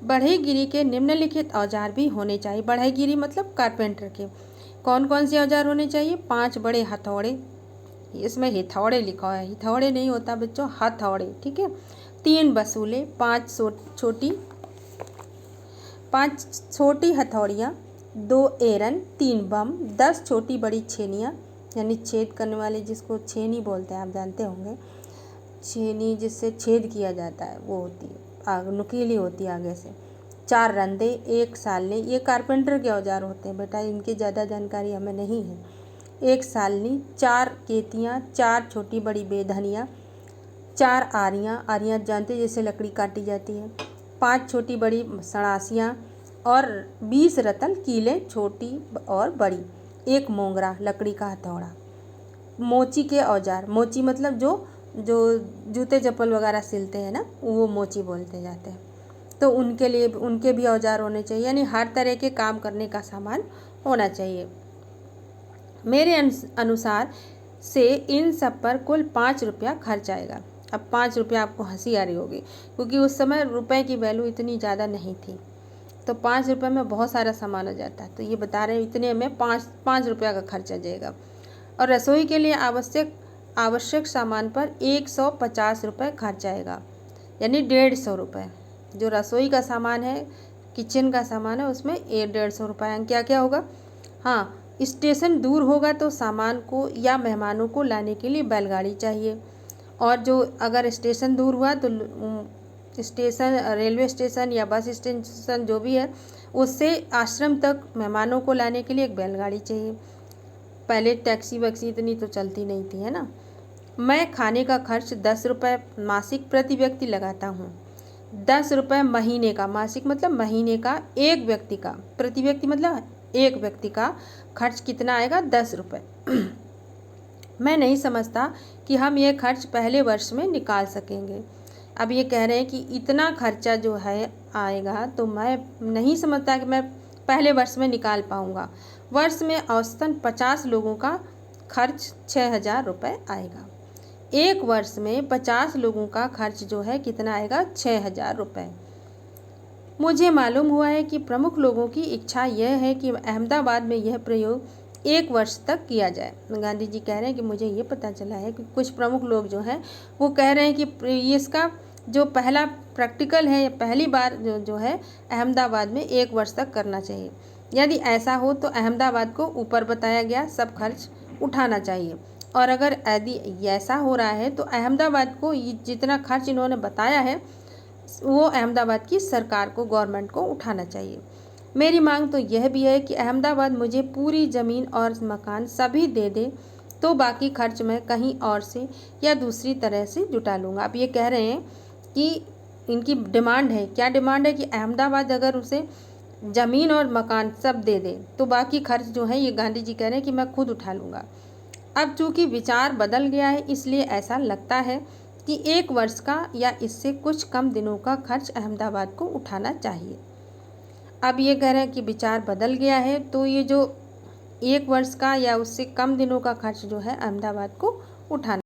बढ़ईगिरी के निम्नलिखित औजार भी होने चाहिए। बढ़ईगिरी मतलब कारपेंटर के कौन कौन से औजार होने चाहिए? 5 बड़े हथौड़े, इसमें हथौड़े लिखा है, हथौड़े नहीं होता बच्चों, हथौड़े, ठीक है। 3 बसूले, 5 छोटी हथौड़ियाँ, 2 एरन, 3 बम, 10 छोटी बड़ी छेनियाँ, यानी छेद करने वाले, जिसको छेनी बोलते हैं, आप जानते होंगे। छेनी जिससे छेद किया जाता है वो होती है, नुकीली होती है आगे से। 4 रंदे, 1 सालनी, ये कारपेंटर के औजार होते हैं बेटा, इनकी ज़्यादा जानकारी हमें नहीं है। 1 सालनी, 4 केतियाँ, 4 छोटी बड़ी बेधनियाँ, 4 आरियाँ, आरियाँ जानते हैं जैसे लकड़ी काटी जाती है, 5 छोटी बड़ी सड़ासियाँ और 20 रतल कीलें, छोटी और बड़ी, 1 मोंगरा लकड़ी का हथौड़ा। मोची के औजार, मोची मतलब जो जूते चप्पल वगैरह सिलते हैं ना, वो मोची बोलते जाते हैं। तो उनके लिए उनके भी औजार होने चाहिए, यानी हर तरह के काम करने का सामान होना चाहिए। मेरे अनुसार से इन सब पर कुल 5 रुपया खर्च आएगा। अब 5 रुपया आपको हंसी आ रही होगी, क्योंकि उस समय रुपए की वैल्यू इतनी ज़्यादा नहीं थी, तो 5 रुपये में बहुत सारा सामान आ जाता है। तो ये बता रहे हैं इतने में 5 रुपया का खर्च आ जाएगा। और रसोई के लिए आवश्यक सामान पर 150 रुपये खर्च आएगा, यानी 150 रुपये। जो रसोई का सामान है, किचन का सामान है, उसमें 150 रुपये। क्या क्या होगा? हाँ, स्टेशन दूर होगा तो सामान को या मेहमानों को लाने के लिए बैलगाड़ी चाहिए, और जो अगर स्टेशन दूर हुआ तो स्टेशन, रेलवे स्टेशन या बस स्टेशन जो भी है, उससे आश्रम तक मेहमानों को लाने के लिए एक बैलगाड़ी चाहिए। पहले टैक्सी वैक्सी इतनी तो चलती नहीं थी, है ना। मैं खाने का खर्च 10 रुपये मासिक प्रति व्यक्ति लगाता हूँ। 10 रुपये महीने का, मासिक मतलब महीने का, एक व्यक्ति का, प्रति व्यक्ति मतलब एक व्यक्ति का खर्च कितना आएगा? 10 रुपये। मैं नहीं समझता कि हम ये खर्च पहले वर्ष में निकाल सकेंगे। अब ये कह रहे हैं कि इतना खर्चा जो है आएगा, तो मैं नहीं समझता कि मैं पहले वर्ष में निकाल पाऊँगा। वर्ष में औसतन 50 लोगों का खर्च 6000 रुपये आएगा। एक वर्ष में 50 लोगों का खर्च जो है कितना आएगा? 6000 रुपये। मुझे मालूम हुआ है कि प्रमुख लोगों की इच्छा यह है कि अहमदाबाद में यह प्रयोग 1 वर्ष तक किया जाए। गांधी जी कह रहे हैं कि मुझे ये पता चला है कि कुछ प्रमुख लोग जो हैं वो कह रहे हैं कि इसका जो पहला प्रैक्टिकल है, पहली बार जो है अहमदाबाद में 1 वर्ष तक करना चाहिए। यदि ऐसा हो तो अहमदाबाद को ऊपर बताया गया सब खर्च उठाना चाहिए, और अगर यदि ऐसा हो रहा है तो अहमदाबाद को जितना खर्च इन्होंने बताया है वो अहमदाबाद की सरकार को, गवर्नमेंट को उठाना चाहिए। मेरी मांग तो यह भी है कि अहमदाबाद मुझे पूरी ज़मीन और मकान सभी दे दे, तो बाकी खर्च मैं कहीं और से या दूसरी तरह से जुटा लूँगा। अब ये कह रहे हैं कि इनकी डिमांड है, क्या डिमांड है? कि अहमदाबाद अगर उसे ज़मीन और मकान सब दे दे तो बाकी खर्च जो है, ये गांधी जी कह रहे हैं कि मैं खुद उठा लूँगा। अब चूँकि विचार बदल गया है, इसलिए ऐसा लगता है कि 1 वर्ष का या इससे कुछ कम दिनों का खर्च अहमदाबाद को उठाना चाहिए। अब ये कह रहे हैं कि विचार बदल गया है, तो ये जो 1 वर्ष का या उससे कम दिनों का खर्च जो है अहमदाबाद को उठाना